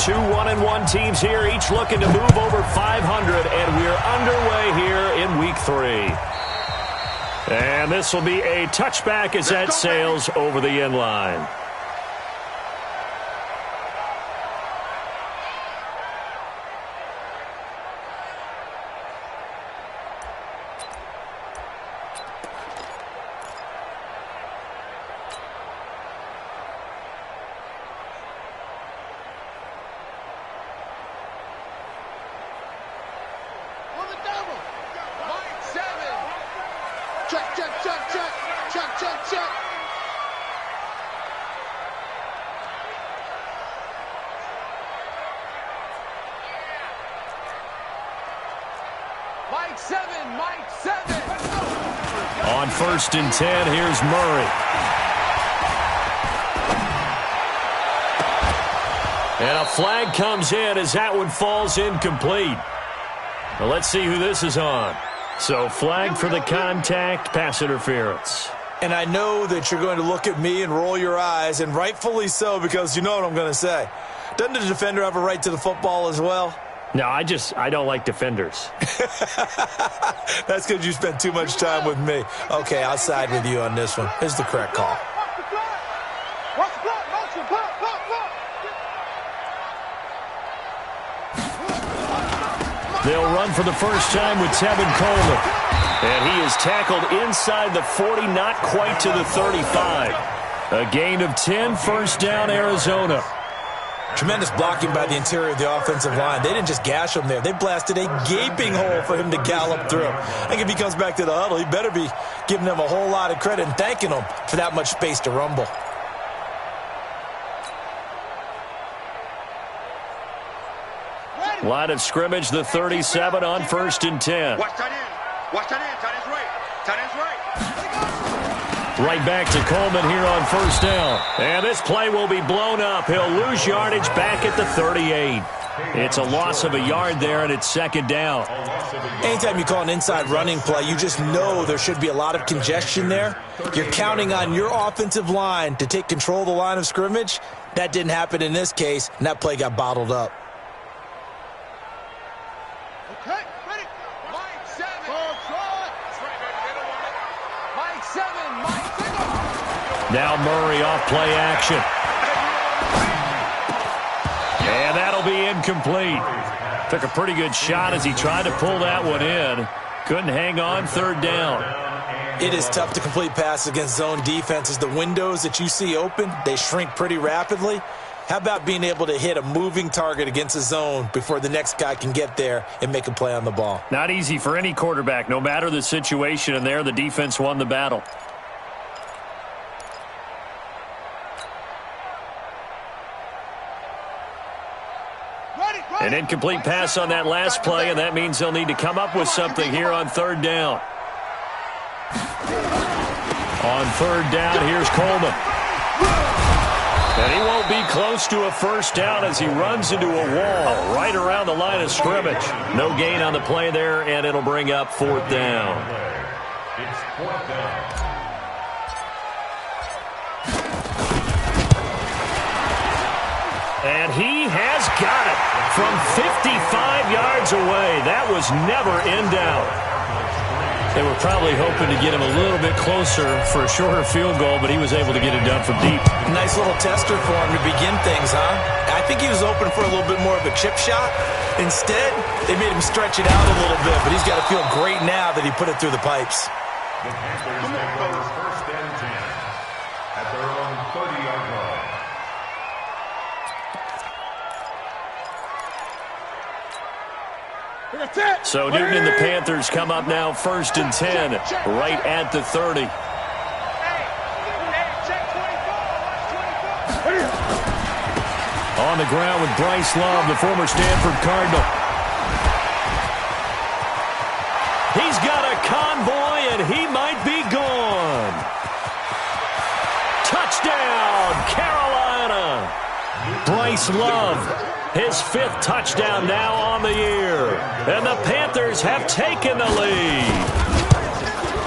Two 1-1 teams here, each looking to move over 500, and we're underway here in Week 3. And this will be a touchback as that sails over the end line. On 1st and 10, here's Murray. And a flag comes in as that one falls incomplete. Well, let's see who this is on. So flag for the contact, pass interference. And I know that you're going to look at me and roll your eyes, and rightfully so, because you know what I'm going to say. Doesn't the defender have a right to the football as well? No, I don't like defenders. That's because you spent too much time with me. Okay, I'll side with you on this one. Here's the correct call. They'll run for the first time with Tevin Coleman. And he is tackled inside the 40, not quite to the 35. A gain of 10, first down, Arizona. Tremendous blocking by the interior of the offensive line. They didn't just gash him there. They blasted a gaping hole for him to gallop through. I think if he comes back to the huddle, he better be giving them a whole lot of credit and thanking them for that much space to rumble. Line of scrimmage, the 37 on 1st and 10. Watch tight end. Watch tight end. Tight end's right. Tight end's right. Right back to Coleman here on 1st down. And this play will be blown up. He'll lose yardage back at the 38. It's a loss of a yard there, and it's 2nd down. Anytime you call an inside running play, you just know there should be a lot of congestion there. You're counting on your offensive line to take control of the line of scrimmage. That didn't happen in this case, and that play got bottled up. Now Murray off play action. And that'll be incomplete. Took a pretty good shot as he tried to pull that one in. Couldn't hang on, 3rd down. It is tough to complete passes against zone defenses. The windows that you see open, they shrink pretty rapidly. How about being able to hit a moving target against a zone before the next guy can get there and make a play on the ball? Not easy for any quarterback, no matter the situation, and there the defense won the battle. An incomplete pass on that last play, and that means they'll need to come up with something here on 3rd down. On 3rd down, here's Coleman. And he won't be close to a first down as he runs into a wall right around the line of scrimmage. No gain on the play there, and it'll bring up 4th down. It's 4th down. And he has got it from 55 yards away. That was never in doubt. They were probably hoping to get him a little bit closer for a shorter field goal, but he was able to get it done from deep. Nice little tester for him to begin things, huh? I think he was open for a little bit more of a chip shot. Instead, they made him stretch it out a little bit, but he's got to feel great now that he put it through the pipes. The Panthers take over 1st and 10 at their own 30-yard line. So Newton and the Panthers come up now 1st and 10, right at the 30. On the ground with Bryce Love, the former Stanford Cardinal. He's got a convoy, and he might be gone. Touchdown, Carolina. Bryce Love, his 5th touchdown now on the year. And the Panthers have taken the lead.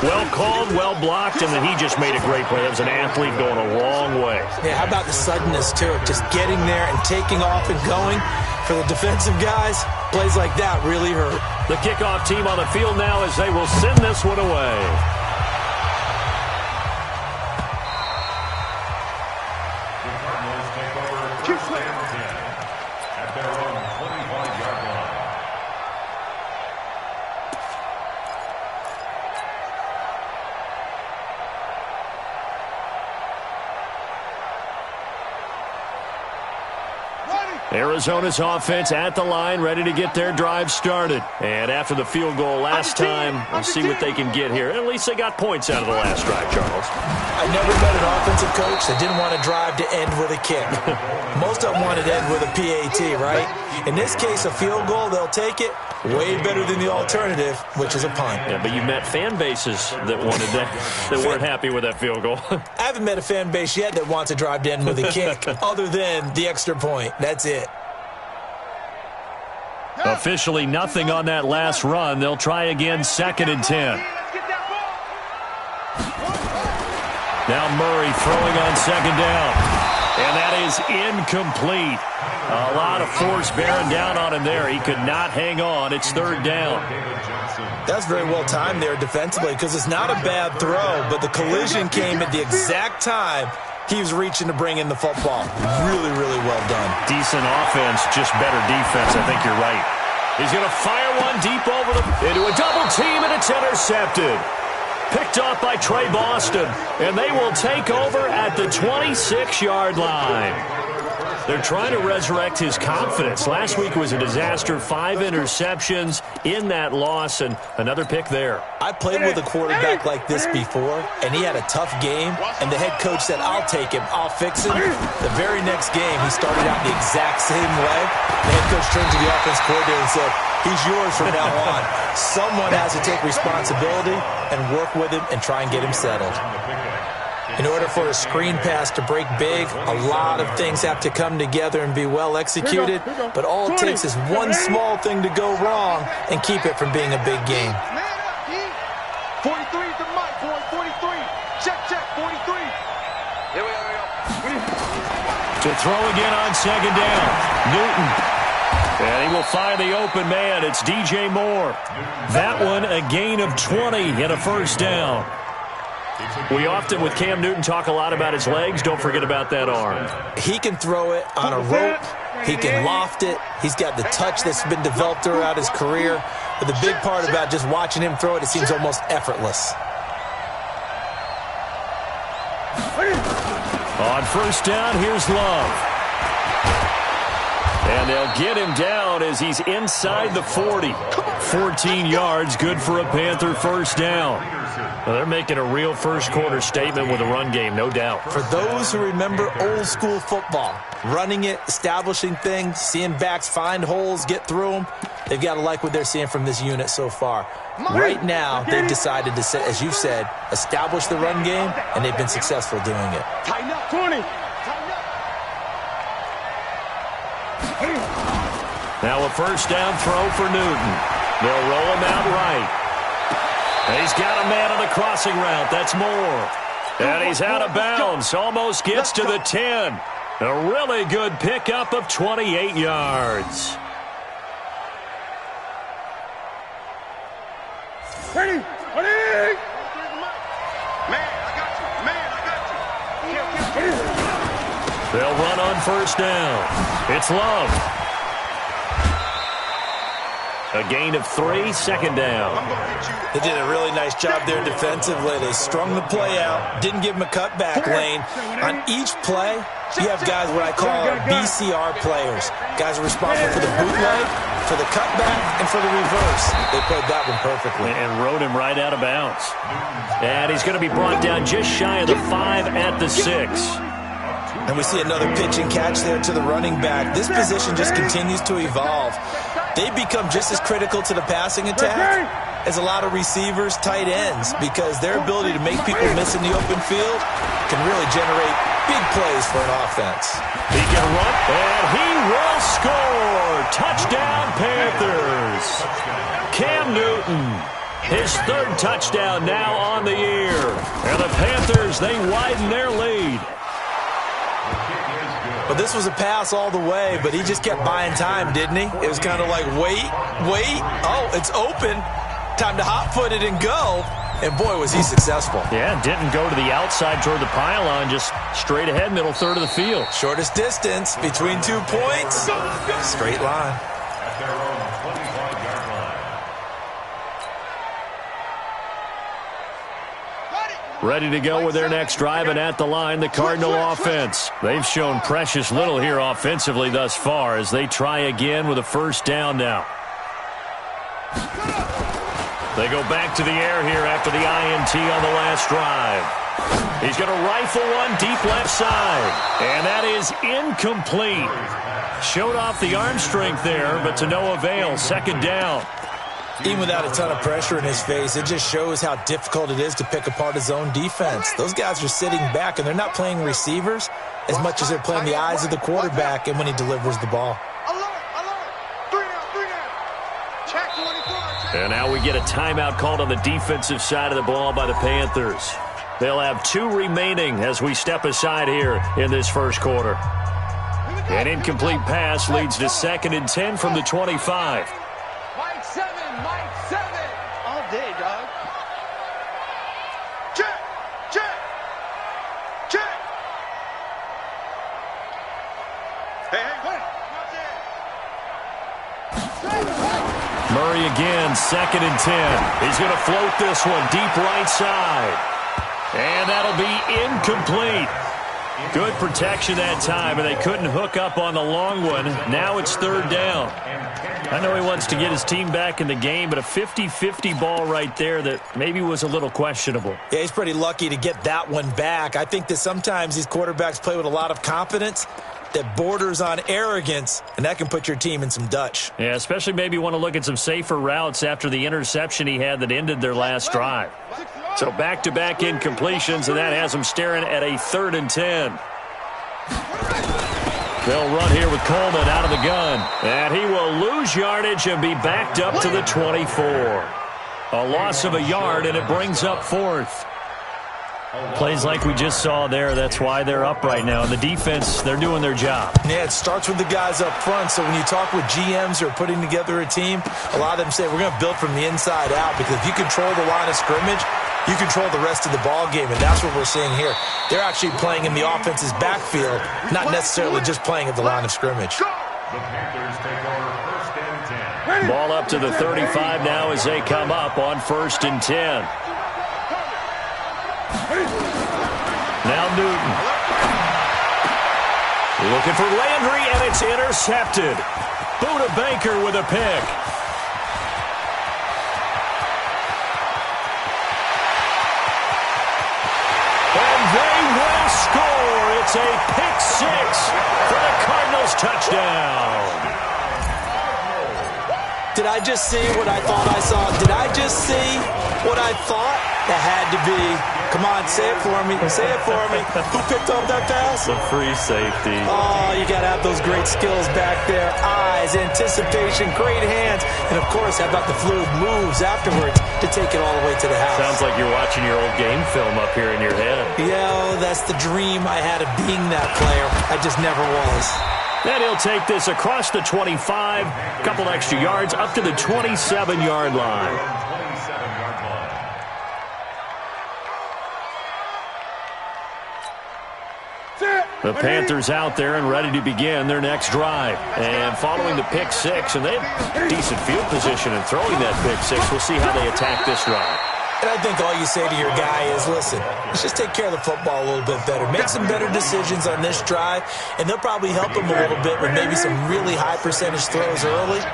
Well called, well blocked, and then he just made a great play. That was an athlete going a long way. Yeah, how about the suddenness, too? Just getting there and taking off and going. For the defensive guys, plays like that really hurt. The kickoff team on the field now as they will send this one away. The Cardinals take over first and 10 at their own 25-yard line. Arizona's offense at the line, ready to get their drive started. And after the field goal last time, we'll see what they can get here. At least they got points out of the last drive, Charles. I never met an offensive coach that didn't want to drive to end with a kick. Most of them wanted to end with a PAT, right? In this case, a field goal, they'll take it. Way better than the alternative, which is a punt. Yeah, but you met fan bases that wanted that weren't happy with that field goal. I haven't met a fan base yet that wants to drive to end with a kick, other than the extra point. That's it. Officially nothing on that last run. They'll try again, 2nd and 10. Now Murray throwing on 2nd down. And that is incomplete. A lot of force bearing down on him there. He could not hang on. It's 3rd down. That's very well timed there defensively because it's not a bad throw, but the collision came at the exact time he was reaching to bring in the football. Really, really well done. Decent offense, just better defense. I think you're right. He's going to fire one deep into a double team, and it's intercepted. Picked off by Trey Boston, and they will take over at the 26-yard line. They're trying to resurrect his confidence. Last week was a disaster. 5 interceptions in that loss, and another pick there. I played with a quarterback like this before, and he had a tough game, and the head coach said, I'll take him, I'll fix him. The very next game, he started out the exact same way. The head coach turned to the offense coordinator and said, he's yours from now on. Someone has to take responsibility and work with him and try and get him settled. In order for a screen pass to break big, a lot of things have to come together and be well executed, but all it takes is one small thing to go wrong and keep it from being a big game. 43 is the mic, boy. 43. Check, 43. Here we go. To throw again on 2nd down. Newton. And he will find the open man. It's DJ Moore. That one a gain of 20 and a 1st down. We often, with Cam Newton, talk a lot about his legs. Don't forget about that arm. He can throw it on a rope. He can loft it. He's got the touch that's been developed throughout his career. But the big part about just watching him throw it, it seems almost effortless. On 1st down, here's Love. And they'll get him down as he's inside the 40. 14 yards, good for a Panther 1st down. Well, they're making a real first-quarter statement with a run game, no doubt. For those who remember old-school football, running it, establishing things, seeing backs find holes, get through them, they've got to like what they're seeing from this unit so far. Right now, they've decided to, as you said, establish the run game, and they've been successful doing it. Tighten up, 20. Now a 1st down throw for Newton. They'll roll him out right. He's got a man on the crossing route. That's Moore. And he's out of bounds. Almost gets to the 10. A really good pickup of 28 yards. Ready. Man, I got you. They'll run on 1st down. It's Love. A gain of 3, 2nd down. They did a really nice job there defensively. They strung the play out, didn't give him a cutback lane. On each play, you have guys what I call BCR players. Guys are responsible for the bootleg, for the cutback, and for the reverse. They played that one perfectly. And rode him right out of bounds. And he's going to be brought down just shy of the 5 at the 6. And we see another pitch and catch there to the running back. This position just continues to evolve. They become just as critical to the passing attack as a lot of receivers, tight ends, because their ability to make people miss in the open field can really generate big plays for an offense. He can run, and he will score. Touchdown, Panthers. Cam Newton. His third touchdown now on the year. And the Panthers, they widen their lead. But this was a pass all the way, but he just kept buying time, didn't he? It was kind of like, wait. Oh, it's open. Time to hot-foot it and go. And, boy, was he successful. Yeah, didn't go to the outside toward the pylon, just straight ahead, middle third of the field. Shortest distance between 2 points. Straight line. At their own 25-yard line. Ready to go with their next drive, and at the line, the Cardinal offense. They've shown precious little here offensively thus far as they try again with a first down now. They go back to the air here after the INT on the last drive. He's going to rifle one deep left side. And that is incomplete. Showed off the arm strength there, but to no avail. Second down. Even without a ton of pressure in his face, it just shows how difficult it is to pick apart his own defense. Those guys are sitting back, and they're not playing receivers as much as they're playing the eyes of the quarterback and when he delivers the ball. And now we get a timeout called on the defensive side of the ball by the Panthers. They'll have 2 remaining as we step aside here in this first quarter. An incomplete pass leads to 2nd and 10 from the 25. Mike 7. All day, dog. Check. Hey, wait. Murray again, 2nd and 10. He's going to float this one deep right side. And that'll be incomplete. Good protection that time, and they couldn't hook up on the long one. Now it's 3rd down. I know he wants to get his team back in the game, but a 50-50 ball right there that maybe was a little questionable. Yeah, he's pretty lucky to get that one back. I think that sometimes these quarterbacks play with a lot of confidence that borders on arrogance, and that can put your team in some Dutch. Yeah, especially maybe want to look at some safer routes after the interception he had that ended their last drive. So back-to-back incompletions, and that has them staring at a 3rd and 10. They'll run here with Coleman out of the gun, and he will lose yardage and be backed up to the 24. A loss of a yard, and it brings up 4th. Plays like we just saw there, that's why they're up right now. And the defense, they're doing their job. Yeah, it starts with the guys up front. So when you talk with GMs who are putting together a team, a lot of them say, we're going to build from the inside out, because if you control the line of scrimmage, you control the rest of the ball game, and that's what we're seeing here. They're actually playing in the offense's backfield, not necessarily just playing at the line of scrimmage. The Panthers take over 1st and 10. Ball up to the 35 now as they come up on 1st and 10. Now Newton. Looking for Landry, and it's intercepted. Buda Baker with a pick. And they will score. It's a pick 6 for the Cardinals touchdown. Did I just see what I thought I saw? Did I just see what I thought? That had to be. Come on, say it for me. Say it for me. Who picked up that pass? The free safety. Oh, you got to have those great skills back there. Eyes, anticipation, great hands. And, of course, how about the fluid moves afterwards to take it all the way to the house? Sounds like you're watching your old game film up here in your head. Yeah, that's the dream I had of being that player. I just never was. And he'll take this across the 25, a couple extra yards, up to the 27-yard line. 27-yard line. The Panthers out there and ready to begin their next drive. And following the pick 6, and they have decent field position in throwing that pick 6. We'll see how they attack this drive. And I think all you say to your guy is, listen, let's just take care of the football a little bit better. Make some better decisions on this drive, and they'll probably help him a little bit with maybe some really high percentage throws early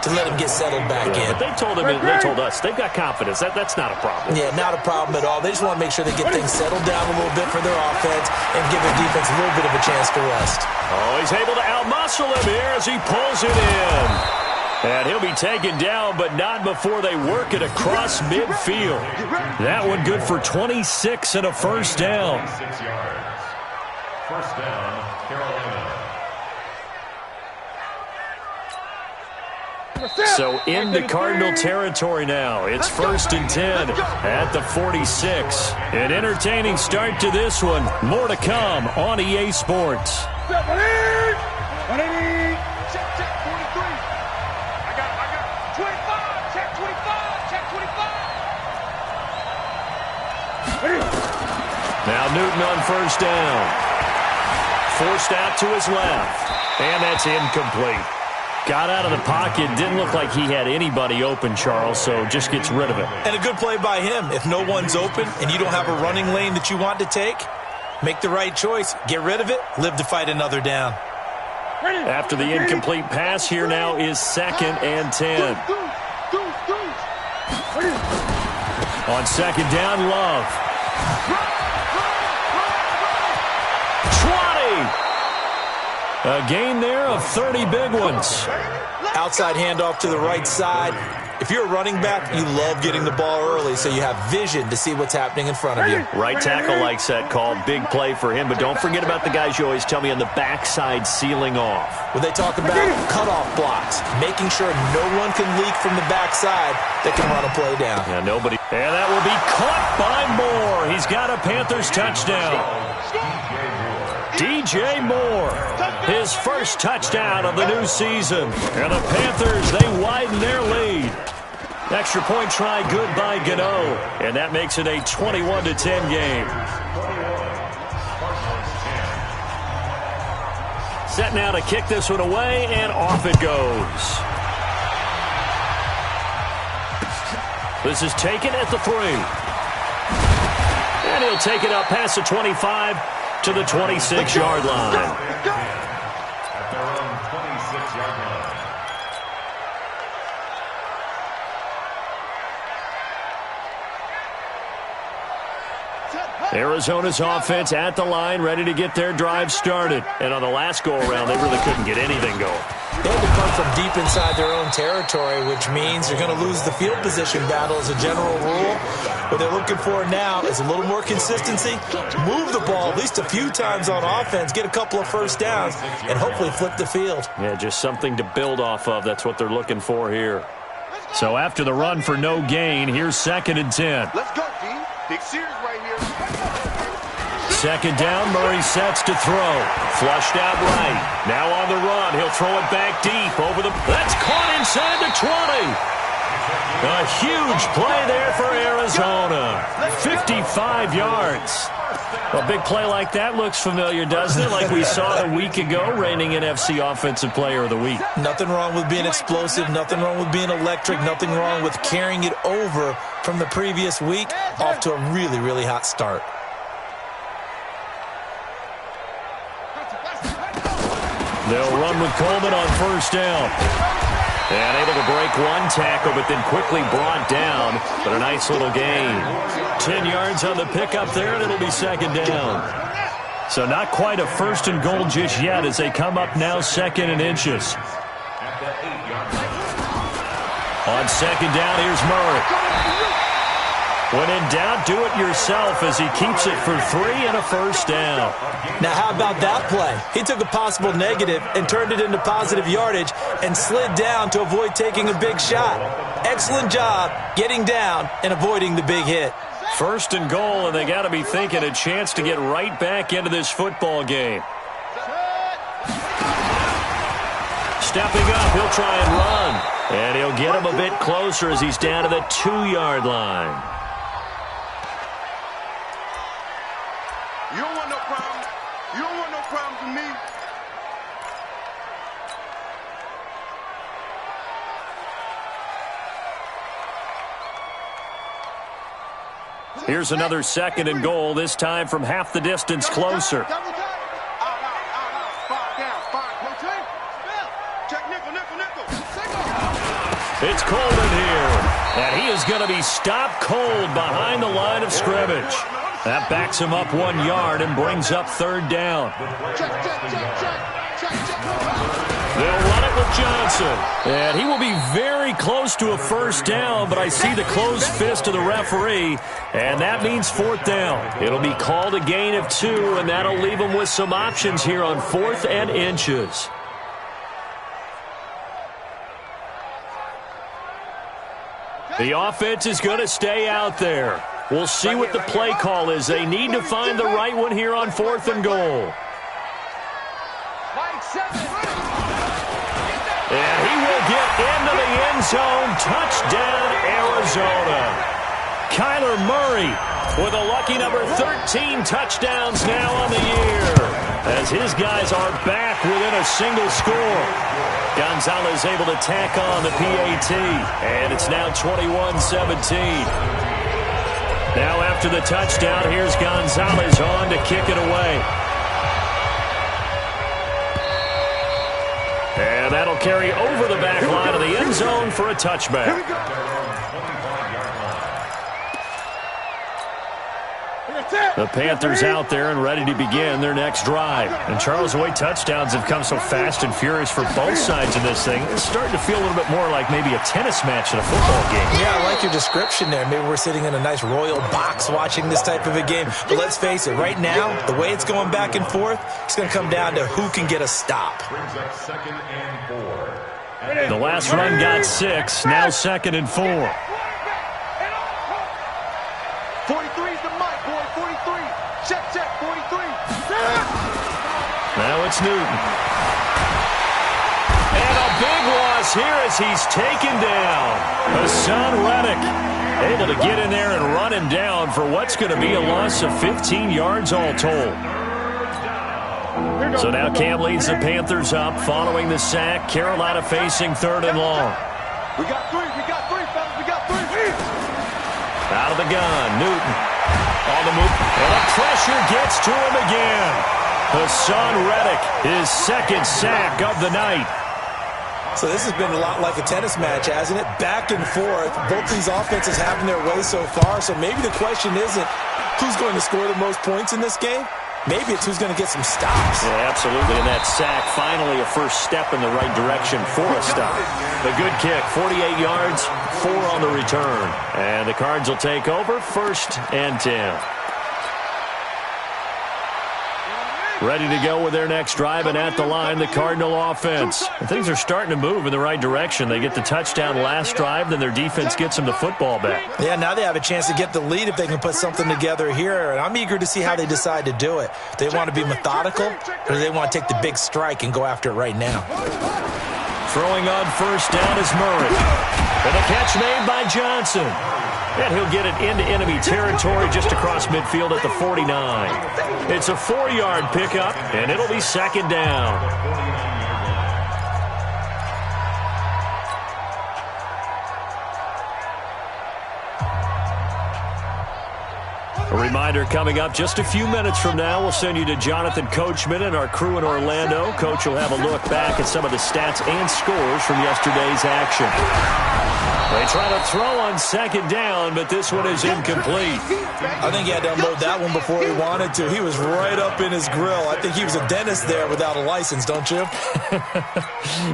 to let him get settled back in. But they told us, they've got confidence. That's not a problem. Yeah, not a problem at all. They just want to make sure they get things settled down a little bit for their offense and give their defense a little bit of a chance to rest. Oh, he's able to outmuscle him here as he pulls it in. And he'll be taken down, but not before they work it across midfield. That one good for 26 and a first down. 26 yards. First down, Carolina. So into Cardinal territory now. It's 1st and 10 at the 46. An entertaining start to this one. More to come on EA Sports. Check, 43. I got 25. Check 25. Check 25. Now Newton on 1st down. Forced out to his left. And that's incomplete. Got out of the pocket. Didn't look like he had anybody open, Charles, so just gets rid of it. And a good play by him. If no one's open and you don't have a running lane that you want to take, make the right choice. Get rid of it. Live to fight another down. After the incomplete pass, here now is 2nd and 10. On 2nd down, Love. 20! A gain there of 30 big ones. Outside handoff to the right side. If you're a running back, you love getting the ball early so you have vision to see what's happening in front of you. Right tackle likes that call. Big play for him. But don't forget about the guys you always tell me on the backside sealing off. When they talk about cutoff blocks, making sure no one can leak from the backside that can run a play down. Yeah, nobody. And that will be caught by Moore. He's got a Panthers touchdown. DJ Moore, his first touchdown of the new season. And the Panthers, they widen their lead. Extra point try good by Gano. And that makes it a 21-10 game. Set now to kick this one away, and off it goes. This is taken at the 3. And he'll take it up past the 25 to the 26-yard line. At their own 26-yard line. Arizona's offense at the line, ready to get their drive started. And on the last go-around, they really couldn't get anything going. They had to come from deep inside their own territory, which means they're going to lose the field position battle as a general rule. What they're looking for now is a little more consistency, move the ball at least a few times on offense, get a couple of first downs, and hopefully flip the field. Yeah, just something to build off of. That's what they're looking for here. So after the run for no gain, here's 2nd and 10. Let's go, D. Big series right here. 2nd down, Murray sets to throw. Flushed out right. Now on the run, he'll throw it back deep over the... That's caught inside the 20. A huge play there for Arizona. 55 yards. A big play like that looks familiar, doesn't it? Like we saw a week ago, reigning NFC Offensive Player of the Week. Nothing wrong with being explosive. Nothing wrong with being electric. Nothing wrong with carrying it over from the previous week. Off to a really, really hot start. They'll run with Coleman on 1st down. And able to break one tackle, but then quickly brought down. But a nice little gain. 10 yards on the pickup there, and it'll be 2nd down. So not quite a 1st and goal just yet as they come up now 2nd and inches. On 2nd down, here's Murray. When in doubt, do it yourself as he keeps it for 3 and a 1st down. Now, how about that play? He took a possible negative and turned it into positive yardage and slid down to avoid taking a big shot. Excellent job getting down and avoiding the big hit. 1st and goal, and they got to be thinking a chance to get right back into this football game. Stepping up, he'll try and run. And he'll get him a bit closer as he's down to the 2-yard line. You don't want no problems. You don't want no problems with me. Here's another 2nd and goal, this time from half the distance closer. It's Coleman here, and he is going to be stopped cold behind the line of scrimmage. That backs him up 1 yard and brings up 3rd down. They'll run it with Johnson. And he will be very close to a 1st down, but I see the closed fist of the referee, and that means 4th down. It'll be called a gain of 2, and that'll leave them with some options here on 4th and inches. The offense is going to stay out there. We'll see what the play call is. They need to find the right one here on 4th and goal. And he will get into the end zone. Touchdown, Arizona. Kyler Murray with a lucky number 13 touchdowns now on the year, as his guys are back within a single score. Gonzalez able to tack on the PAT, and it's now 21-17. Now after the touchdown, here's Gonzalez on to kick it away. And that'll carry over the back line of the end zone for a touchback. The Panthers out there and ready to begin their next drive. And Charles, the way touchdowns have come so fast and furious for both sides of this thing, it's starting to feel a little bit more like maybe a tennis match in a football game. Yeah, I like your description there. Maybe we're sitting in a nice royal box watching this type of a game. But let's face it, right now, the way it's going back and forth, it's going to come down to who can get a stop. The last run got 6, now 2nd and 4. 43's the mic, boy. 43. Check, 43. Now it's Newton. And a big loss here as he's taken down. Hassan Reddick able to get in there and run him down for what's going to be a loss of 15 yards all told. So now Cam leads the Panthers up following the sack. Carolina facing 3rd and long. We got 3, fellas. We got 3. Out of the gun, Newton on the move, and the pressure gets to him again. Hassan Reddick, his 2nd sack of the night. So this has been a lot like a tennis match, hasn't it? Back and forth. Both these offenses having their way so far, so maybe the question isn't who's going to score the most points in this game. Maybe it's who's going to get some stops. Yeah, absolutely. And that sack, finally a first step in the right direction for a stop. The good kick, 48 yards, 4 on the return. And the Cards will take over, 1st and 10. Ready to go with their next drive, and at the line, the Cardinal offense. And things are starting to move in the right direction. They get the touchdown last drive, then their defense gets them the football back. Yeah, now they have a chance to get the lead if they can put something together here, and I'm eager to see how they decide to do it. They want to be methodical, or do they want to take the big strike and go after it right now? Throwing on 1st down is Murray. And a catch made by Johnson. And he'll get it into enemy territory just across midfield at the 49. It's a 4-yard pickup, and it'll be 2nd down. A reminder coming up just a few minutes from now, we'll send you to Jonathan Coachman and our crew in Orlando. Coach will have a look back at some of the stats and scores from yesterday's action. They try to throw on 2nd down, but this one is incomplete. I think he had to unload that one before he wanted to. He was right up in his grill. I think he was a dentist there without a license, don't you?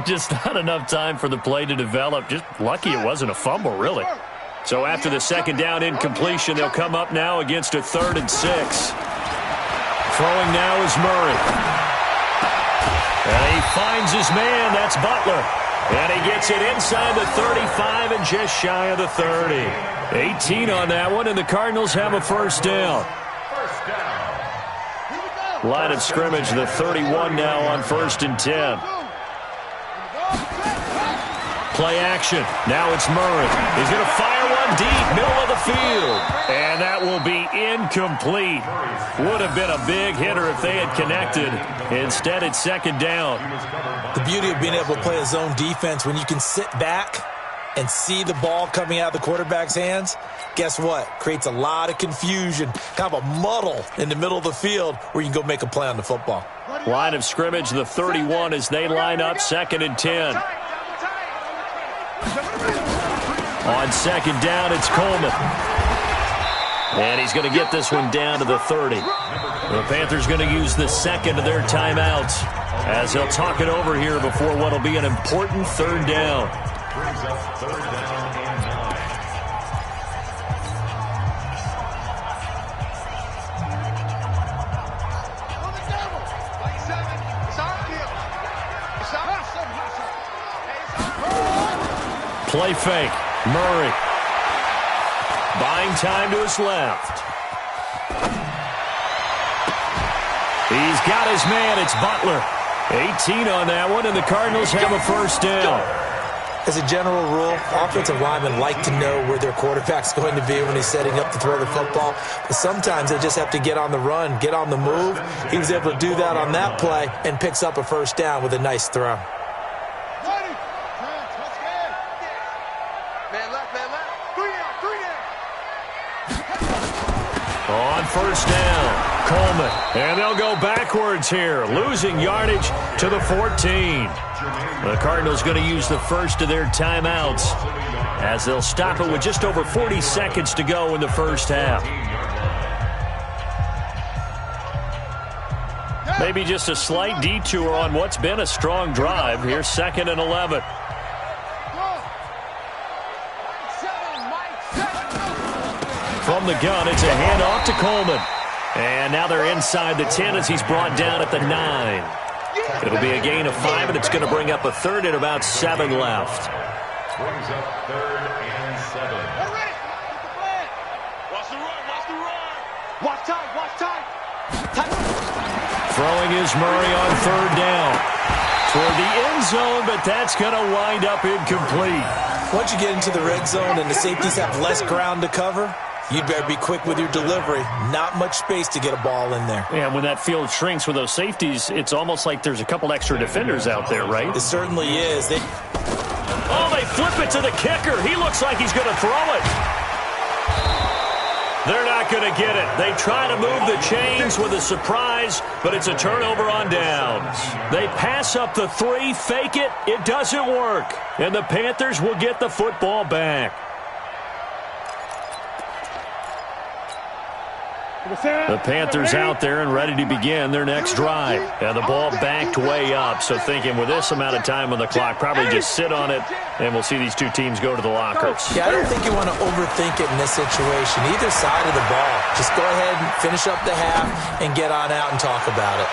Just not enough time for the play to develop. Just lucky it wasn't a fumble, really. So after the 2nd down incompletion, they'll come up now against a 3rd and 6. Throwing now is Murray. And he finds his man. That's Butler. And he gets it inside the 35 and just shy of the 30. 18 on that one, and the Cardinals have a 1st down. Line of scrimmage, the 31 now on 1st and 10. Play action. Now it's Murray. He's going to fire one deep, middle of the field. And that will be incomplete. Would have been a big hitter if they had connected. Instead, it's 2nd down. The beauty of being able to play a zone defense, when you can sit back and see the ball coming out of the quarterback's hands, guess what? Creates a lot of confusion, kind of a muddle in the middle of the field where you can go make a play on the football. Line of scrimmage, the 31 as they line up, 2nd and 10. On 2nd down, it's Coleman. And he's going to get this one down to the 30. The Panthers going to use the 2nd of their timeouts as they'll talk it over here before what will be an important 3rd down. Brings up 3rd down and 9. Play fake. Murray Buying time to his left. He's got his man. It's Butler. 18 on that one, and the Cardinals have a first down. As a general rule, offensive linemen like to know where their quarterback's going to be when he's setting up to throw the football. But sometimes they just have to get on the run, get on the move. He was able to do that on that play and picks up a first down with a nice throw. On first down, Coleman. And they'll go backwards here, losing yardage to the 14. The Cardinals going to use the first of their timeouts as they'll stop it with just over 40 seconds to go in the first half. Maybe just a slight detour on what's been a strong drive. Here's 2nd and 11. From the gun, it's a handoff to Coleman. And now they're inside the 10 as he's brought down at the 9. It'll be a gain of 5, and it's going to bring up a third and about 7 left. Brings up 3rd and 7. Watch the run, watch the run. Watch time, watch time. Throwing is Murray on 3rd down. Toward the end zone, but that's going to wind up incomplete. Once you get into the red zone and the safeties have less ground to cover, you'd better be quick with your delivery. Not much space to get a ball in there. And when that field shrinks with those safeties, it's almost like there's a couple extra defenders out there, right? It certainly is. They flip it to the kicker. He looks like he's going to throw it. They're not going to get it. They try to move the chains with a surprise, but it's a turnover on downs. They pass up the 3, fake it. It doesn't work. And the Panthers will get the football back. The Panthers out there and ready to begin their next drive. And the ball backed way up. So thinking with this amount of time on the clock, probably just sit on it, and we'll see these two teams go to the lockers. Yeah, I don't think you want to overthink it in this situation. Either side of the ball. Just go ahead and finish up the half and get on out and talk about it.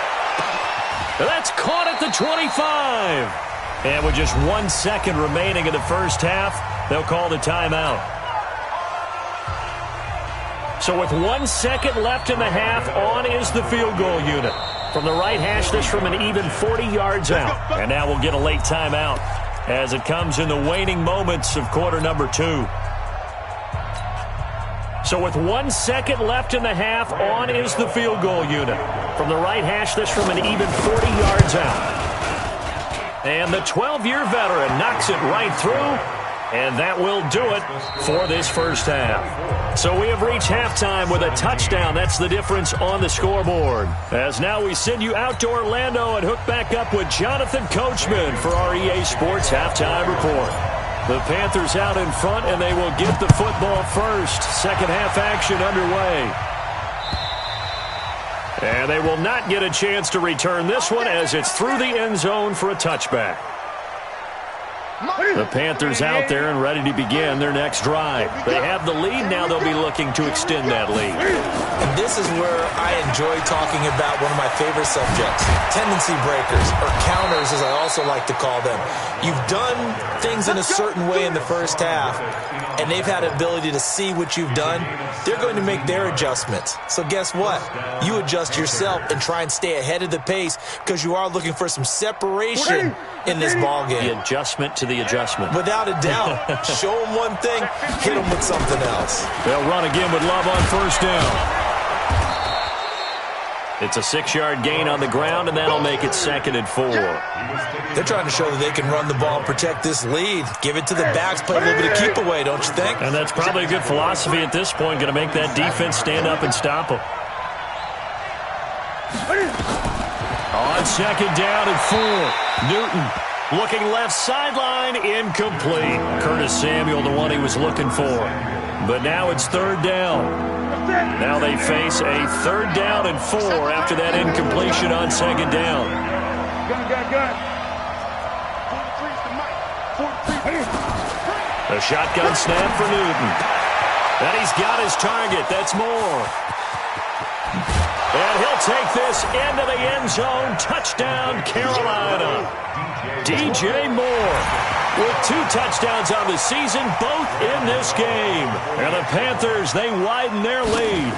That's caught at the 25. And with just 1 second remaining in the first half, they'll call the timeout. So with 1 second left in the half, on is the field goal unit. From the right hash, this from an even 40 yards out. And now we'll get a late timeout as it comes in the waning moments of quarter number 2. So with 1 second left in the half, on is the field goal unit. From the right hash, this from an even 40 yards out. And the 12-year veteran knocks it right through. And that will do it for this first half. So we have reached halftime with a touchdown. That's the difference on the scoreboard. As now we send you out to Orlando and hook back up with Jonathan Coachman for our EA Sports Halftime Report. The Panthers out in front, and they will get the football first. Second half action underway. And they will not get a chance to return this one as it's through the end zone for a touchback. The Panthers out there and ready to begin their next drive. They have the lead. Now they'll be looking to extend that lead. And this is where I enjoy talking about one of my favorite subjects, tendency breakers, or counters as I also like to call them. You've done things in a certain way in the first half, and they've had an ability to see what you've done. They're going to make their adjustments. So guess what? You adjust yourself and try and stay ahead of the pace because you are looking for some separation in this ballgame. The adjustment to the adjustment. Without a doubt. Show them one thing, hit them with something else. They'll run again with Love on first down. It's a 6-yard gain on the ground, and that'll make it 2nd and 4. They're trying to show that they can run the ball and protect this lead. Give it to the backs, play a little bit of keep away, don't you think? And that's probably a good philosophy at this point, going to make that defense stand up and stop them. On 2nd down and 4, Newton looking left sideline, incomplete. Curtis Samuel, the one he was looking for. But now it's 3rd down. Now they face a 3rd down and 4 after that incompletion on 2nd down. A shotgun snap for Newton. And he's got his target. That's Moore. And he'll take this into the end zone. Touchdown, Carolina. DJ Moore. with 2 touchdowns on the season, both in this game. And the Panthers, they widen their lead.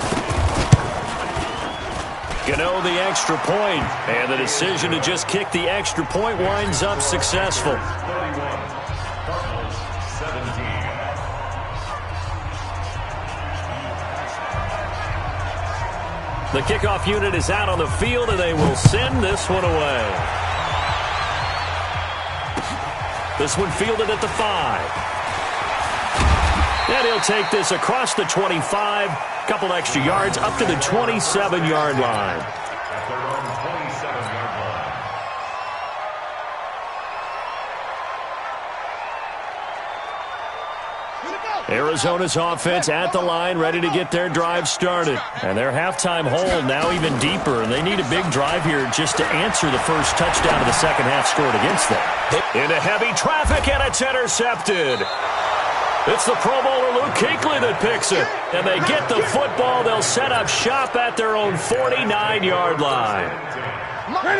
Gano the extra point, and the decision to just kick the extra point winds up successful. The kickoff unit is out on the field, and they will send this one away. This one fielded at the 5. And he'll take this across the 25, couple extra yards up to the 27-yard line. At their own 27-yard line. Arizona's offense at the line, ready to get their drive started. And their halftime hole now even deeper, and they need a big drive here just to answer the first touchdown of the second half scored against them. Into heavy traffic, and it's intercepted. It's the Pro Bowler Luke Kuechly that picks it. And they get the football. They'll set up shop at their own 49-yard line.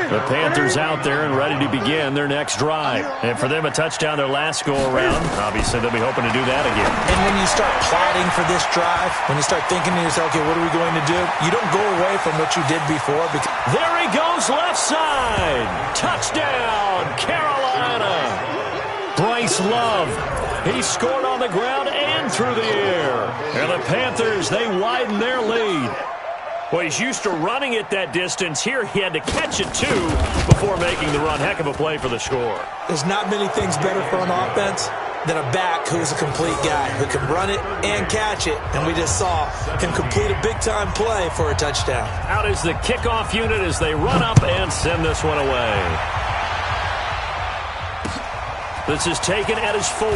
The Panthers out there and ready to begin their next drive. And for them, a touchdown their last go-around. Obviously, they'll be hoping to do that again. And when you start plotting for this drive, when you start thinking to yourself, okay, what are we going to do? You don't go away from what you did before. There he goes, left side. Touchdown, Carolina. Bryce Love. He scored on the ground and through the air. And the Panthers, they widen their lead. Well, he's used to running it that distance. Here he had to catch it, too, before making the run. Heck of a play for the score. There's not many things better for an offense than a back who's a complete guy, who can run it and catch it. And we just saw him complete a big-time play for a touchdown. Out is the kickoff unit as they run up and send this one away. This is taken at his 4.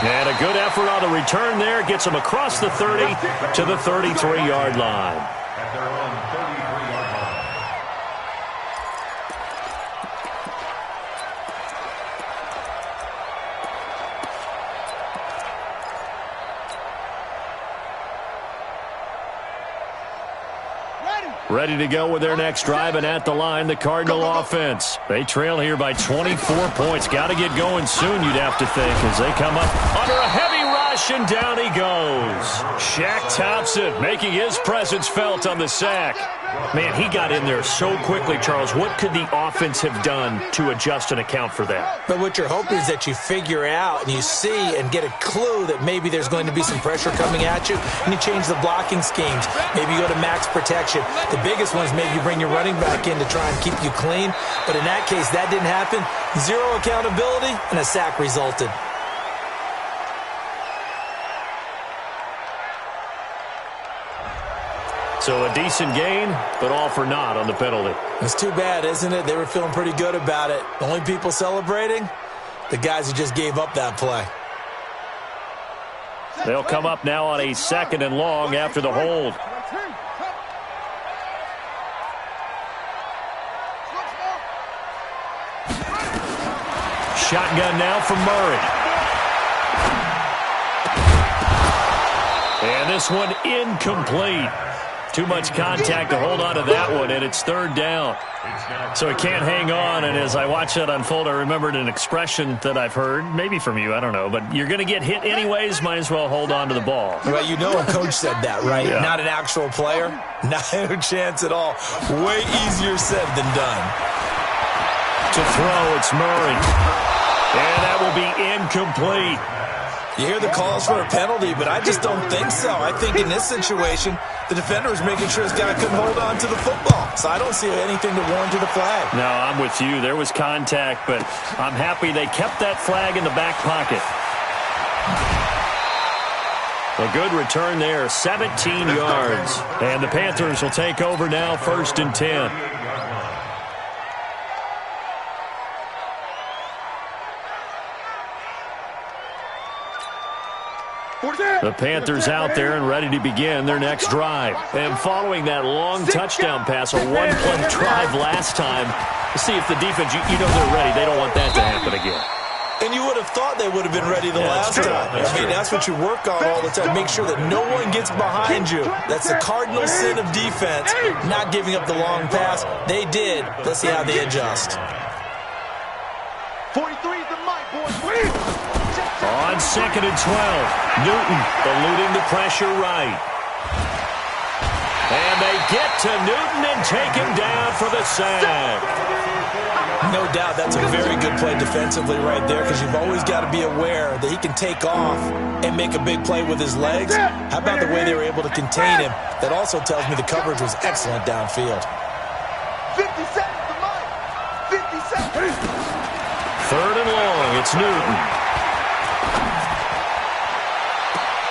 And a good effort on the return there. Gets him across the 30 to the 33-yard line. At their own 33-yard line. Ready to go with their next drive, and at the line, the Cardinal offense. They trail here by 24 points. Got to get going soon, you'd have to think, as they come up under a heavy rush, and down he goes. Shaq Thompson making his presence felt on the sack. Man, he got in there so quickly, Charles. What could the offense have done to adjust and account for that? But what you're hoping is that you figure out and you see and get a clue that maybe there's going to be some pressure coming at you, and you change the blocking schemes. Maybe you go to max protection. The biggest one is maybe you bring your running back in to try and keep you clean. But in that case, that didn't happen. Zero accountability, and a sack resulted. So a decent gain, but all for naught on the penalty. It's too bad, isn't it? They were feeling pretty good about it. The only people celebrating, the guys who just gave up that play. They'll come up now on a 2nd and long after the hold. Shotgun now from Murray. And this one incomplete. Too much contact to hold on to that one, and it's 3rd down. So he can't hang on, and as I watch that unfold, I remembered an expression that I've heard, maybe from you, I don't know, but you're going to get hit anyways, might as well hold on to the ball. Well, you know a coach said that, right? Yeah. Not an actual player. No chance at all. Way easier said than done. To throw, it's Murray. And that will be incomplete. You hear the calls for a penalty, but I just don't think so. I think in this situation, the defender was making sure his guy couldn't hold on to the football. So I don't see anything to warrant the flag. No, I'm with you. There was contact, but I'm happy they kept that flag in the back pocket. A good return there, 17 yards. And the Panthers will take over now, 1st and 10. The Panthers out there and ready to begin their next drive. And following that long touchdown pass, a one-play drive last time, to see if the defense, you know they're ready. They don't want that to happen again. And you would have thought they would have been ready the last time. That's what you work on all the time. Make sure that no one gets behind you. That's the cardinal sin of defense, not giving up the long pass. They did. Let's see how they adjust. 43 is the mic, boys. On 2nd and 12, Newton eluding the pressure right. And they get to Newton and take him down for the sack. No doubt that's a very good play defensively right there, because you've always got to be aware that he can take off and make a big play with his legs. How about the way they were able to contain him? That also tells me the coverage was excellent downfield. 50 seconds to Mike. 50 seconds. 3rd and long, it's Newton.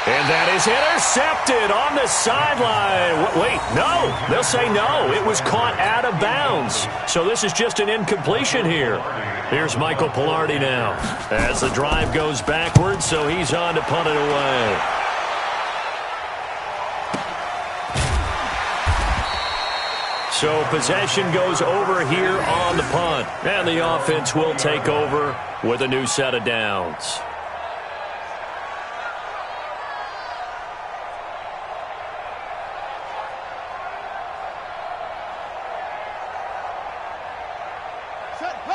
And that is intercepted on the sideline. Wait, no. They'll say no. It was caught out of bounds. So this is just an incompletion here. Here's Michael Pilardi now as the drive goes backwards, so he's on to punt it away. So possession goes over here on the punt, and the offense will take over with a new set of downs.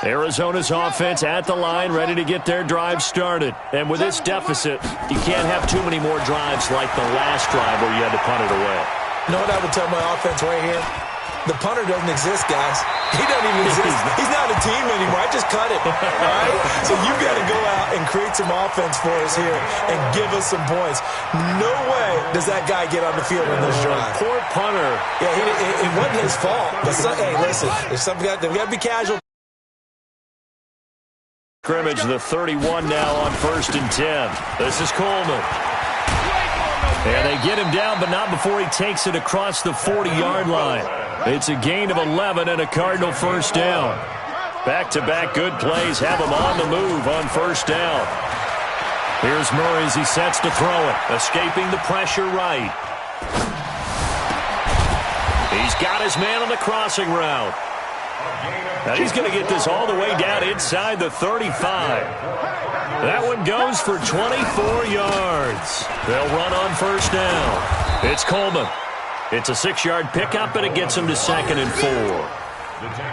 Arizona's offense at the line, ready to get their drive started. And with this deficit, you can't have too many more drives like the last drive where you had to punt it away. You know what I would tell my offense right here? The punter doesn't exist, guys. He doesn't even exist. He's not a team anymore. I just cut it. All right? So you've got to go out and create some offense for us here and give us some points. No way does that guy get on the field in this drive. Poor punter. Yeah, it wasn't his fault. But hey, listen, there's something they've got to be casual. Scrimmage, the 31 now on 1st and 10. This is Coleman. And they get him down, but not before he takes it across the 40-yard line. It's a gain of 11 and a Cardinal first down. Back-to-back good plays have him on the move on 1st down. Here's Murray as he sets to throw it, escaping the pressure right. He's got his man on the crossing route. Now he's going to get this all the way down inside the 35. That one goes for 24 yards. They'll run on 1st down. It's Coleman. It's a 6-yard pickup, and it gets him to 2nd and 4.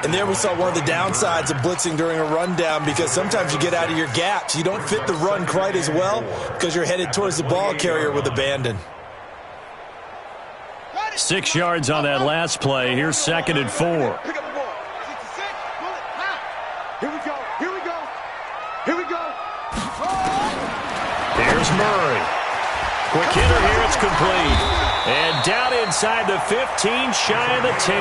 And there we saw one of the downsides of blitzing during a rundown, because sometimes you get out of your gaps. You don't fit the run quite as well because you're headed towards the ball carrier with abandon. 6 yards on that last play. Here's 2nd and 4. Pick up the ball. 66. Pull it. Here we go. Here we go. Here we go. Here's Murray. Quick hitter here. It's complete. And down inside the 15, shy of the 10.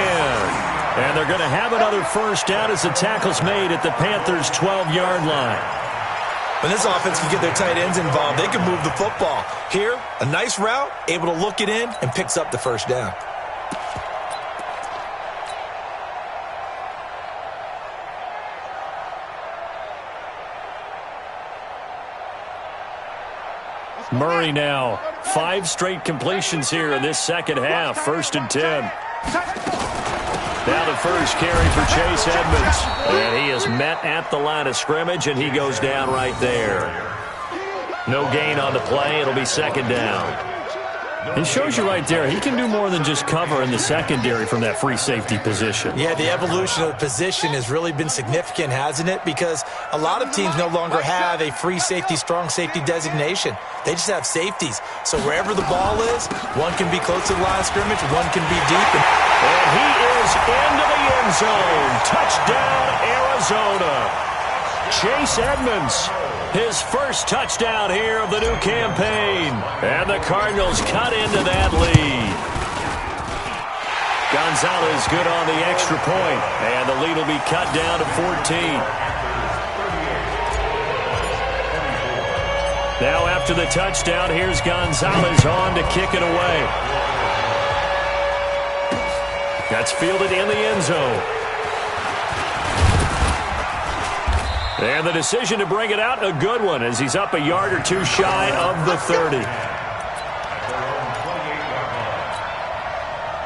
And they're going to have another first down as the tackle's made at the Panthers' 12-yard line. When this offense can get their tight ends involved, they can move the football. Here, a nice route, able to look it in, and picks up the first down. Murray now, 5 straight completions here in this second half. 1st and 10. Now the first carry for Chase Edmonds. And he is met at the line of scrimmage, and he goes down right there. No gain on the play. It'll be 2nd down. It shows you right there, he can do more than just cover in the secondary from that free safety position. Yeah, the evolution of the position has really been significant, hasn't it? Because a lot of teams no longer have a free safety, strong safety designation. They just have safeties. So wherever the ball is, one can be close to the line of scrimmage, one can be deep. And he is into the end zone. Touchdown, Arizona. Chase Edmonds, his first touchdown here of the new campaign. And the Cardinals cut into that lead. Gonzalez good on the extra point, and the lead will be cut down to 14. Now after the touchdown, here's Gonzalez on to kick it away. That's fielded in the end zone. And the decision to bring it out, a good one, as he's up a yard or two shy of the 30.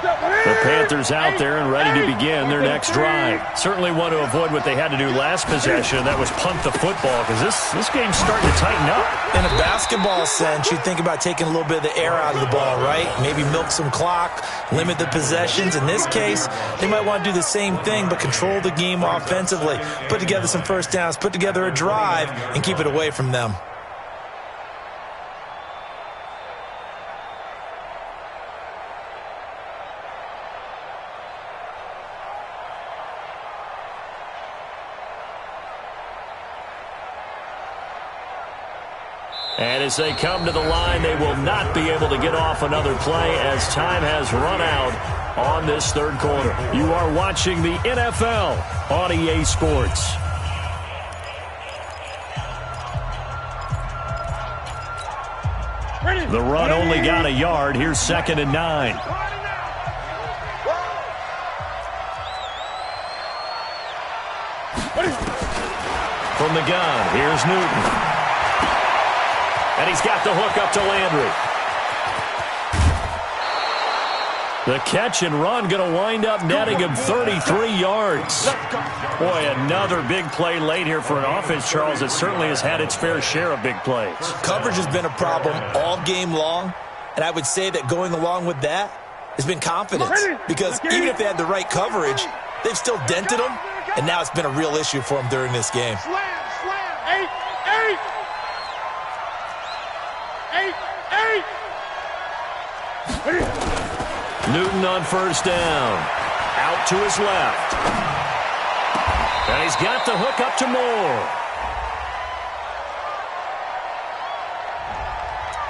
The Panthers Panthers out there and ready to begin their next drive. Certainly want to avoid what they had to do last possession. That was punt the football, because this game's starting to tighten up. In a basketball sense, you think about taking a little bit of the air out of the ball, right? Maybe milk some clock, limit the possessions. In this case, they might want to do the same thing, but control the game offensively. Put together some first downs, put together a drive, and keep it away from them. And as they come to the line, they will not be able to get off another play as time has run out on this third quarter. You are watching the NFL on EA Sports. The run only got a yard. Here's 2nd and 9. From the gun, here's Newton. And he's got the hook up to Landry. The catch and run going to wind up netting him 33 yards. Boy, another big play late here for an offense, Charles, that certainly has had its fair share of big plays. Coverage has been a problem all game long, and I would say that going along with that has been confidence. Because even if they had the right coverage, they've still dented them, and now it's been a real issue for them during this game. Newton on first down. Out to his left. And he's got the hook up to Moore.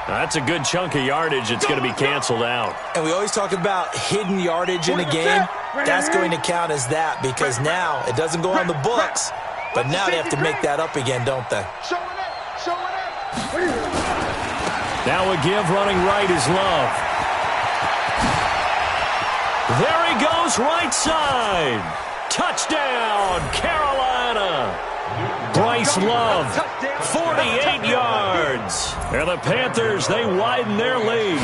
That's a good chunk of yardage. It's going to be canceled out. And we always talk about hidden yardage in a game. That's going to count as that because now it doesn't go on the books, but now they have to make that up again, don't they? Now a give running right is Love. There he goes, right side. Touchdown, Carolina. Bryce Love, 48 yards. And the Panthers, they widen their lead.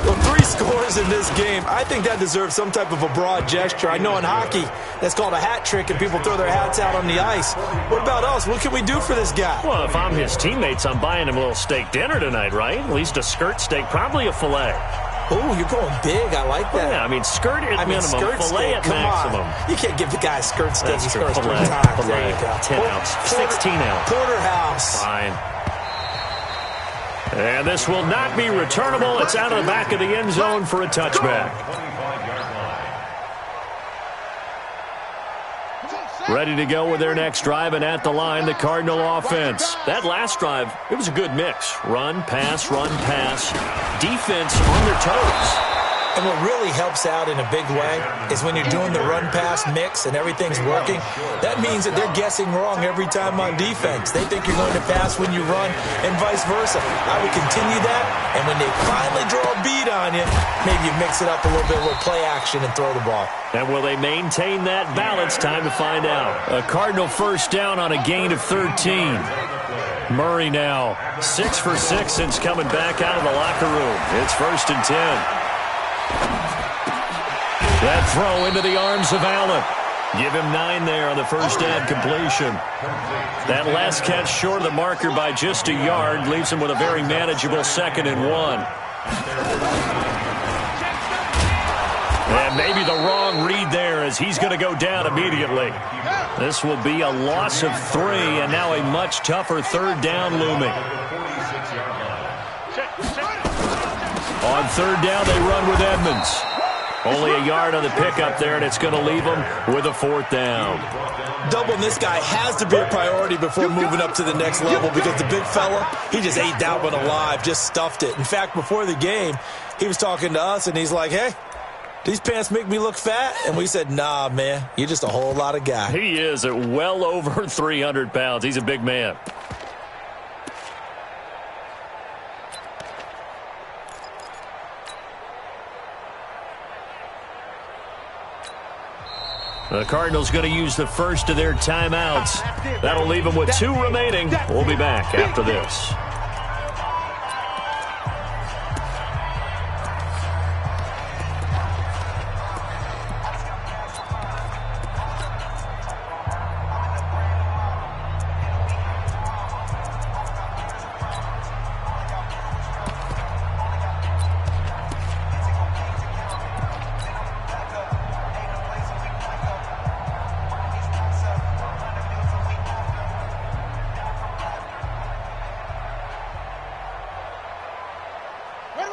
Well, 3 scores in this game. I think that deserves some type of a broad gesture. I know in hockey, that's called a hat trick, and people throw their hats out on the ice. What about us? What can we do for this guy? Well, if I'm his teammates, I'm buying him a little steak dinner tonight, right? At least a skirt steak, probably a filet. Oh, you're going big. I like that. Yeah, I mean, skirt at minimum, filet at maximum. You can't give the guy a skirt steak. That's He true. scores 3 Filet, times. There you go. 10 ounce, 16 ounce. Porterhouse. Fine. And this will not be returnable. It's out of the back of the end zone for a touchback. Ready to go with their next drive, and at the line, the Cardinal offense. That last drive, it was a good mix. Run, pass, defense on their toes. And what really helps out in a big way is when you're doing the run-pass mix and everything's working, that means that they're guessing wrong every time on defense. They think you're going to pass when you run and vice versa. I would continue that, and when they finally draw a beat on you, maybe you mix it up a little bit with play action and throw the ball. And will they maintain that balance? Time to find out. A Cardinal first down on a gain of 13. Murray now 6 for 6 since coming back out of the locker room. It's 1st and 10. That throw into the arms of Allen. Give him 9 there on the first down completion. That last catch short of the marker by just a yard leaves him with a very manageable 2nd and 1. And maybe the wrong read there as he's going to go down immediately. This will be a loss of 3 and now a much tougher 3rd down looming. On 3rd down, they run with Edmonds. Only a yard on the pickup there, and it's going to leave them with a 4th down. Doubling this guy has to be a priority before moving up to the next level because the big fella, he just ate that one alive, just stuffed it. In fact, before the game, he was talking to us, and he's like, hey, these pants make me look fat? And we said, nah, man, you're just a whole lot of guy. He is at well over 300 pounds. He's a big man. The Cardinals going to use the first of their timeouts. That'll leave them with 2 remaining. We'll be back after this.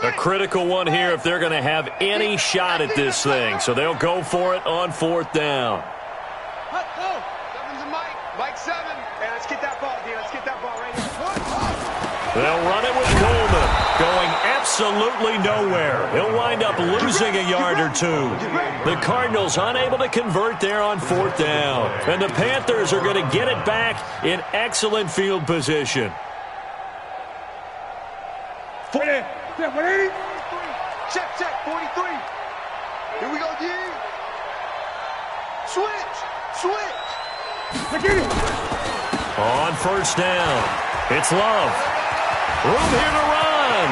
A critical one here if they're going to have any shot at this thing. So they'll go for it on 4th down. Seven's a Mike. Mike 7. Hey, let's get that ball, D. Let's get that ball right here. They'll run it with Coleman, going absolutely nowhere. He'll wind up losing a yard or two. The Cardinals unable to convert there on 4th down. And the Panthers are going to get it back in excellent field position. 40. 180. Check, 43. Here we go, D. Switch. On 1st down, it's Love. Room here to run.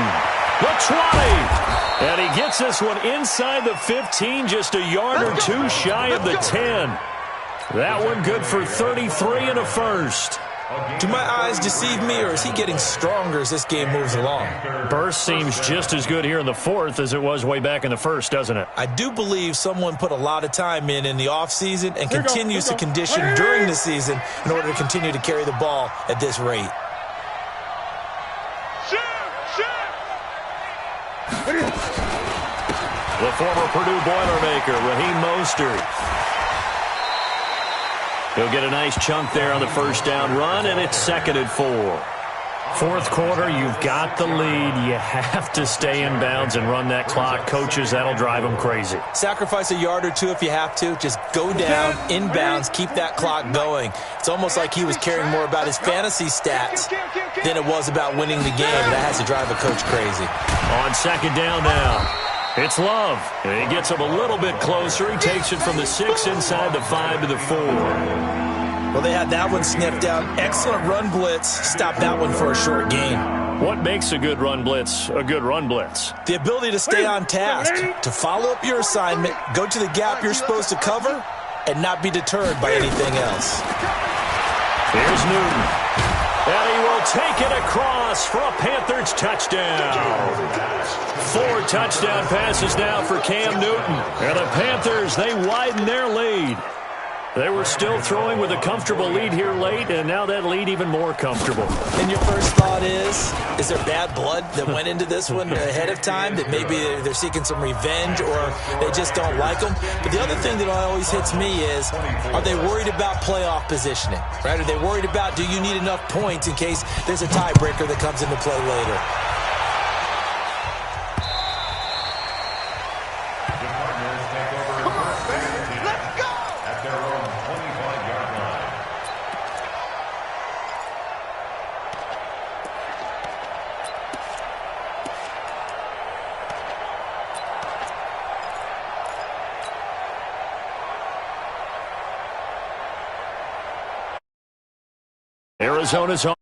The 20. And he gets this one inside the 15, just a yard or two shy of the 10. That one good for 33 and a first. Do my eyes deceive me, or is he getting stronger as this game moves along? Burst seems just as good here in the 4th as it was way back in the 1st, doesn't it? I do believe someone put a lot of time in the offseason and continues to condition during the season in order to continue to carry the ball at this rate. The former Purdue Boilermaker, Raheem Mostert. He'll get a nice chunk there on the 1st down run, and it's 2nd and 4. 4th quarter, you've got the lead. You have to stay in bounds and run that clock. Coaches, that'll drive them crazy. Sacrifice a yard or two if you have to. Just go down, inbounds, keep that clock going. It's almost like he was caring more about his fantasy stats than it was about winning the game. That has to drive a coach crazy. On 2nd down now, it's Love. And he gets him a little bit closer. He takes it from the 6 inside the 5 to the 4. Well, they had that one sniffed out. Excellent run blitz. Stop that one for a short gain. What makes a good run blitz a good run blitz? The ability to stay on task, to follow up your assignment, go to the gap you're supposed to cover, and not be deterred by anything else. Here's Newton. And he will take it across for a Panthers touchdown. 4 touchdown passes now for Cam Newton. And the Panthers, they widen their lead. They were still throwing with a comfortable lead here late, and now that lead even more comfortable. And your first thought is there bad blood that went into this one ahead of time, that maybe they're seeking some revenge or they just don't like them? But the other thing that always hits me is, are they worried about playoff positioning? Right? Are they worried about, do you need enough points in case there's a tiebreaker that comes into play later? Arizona's on.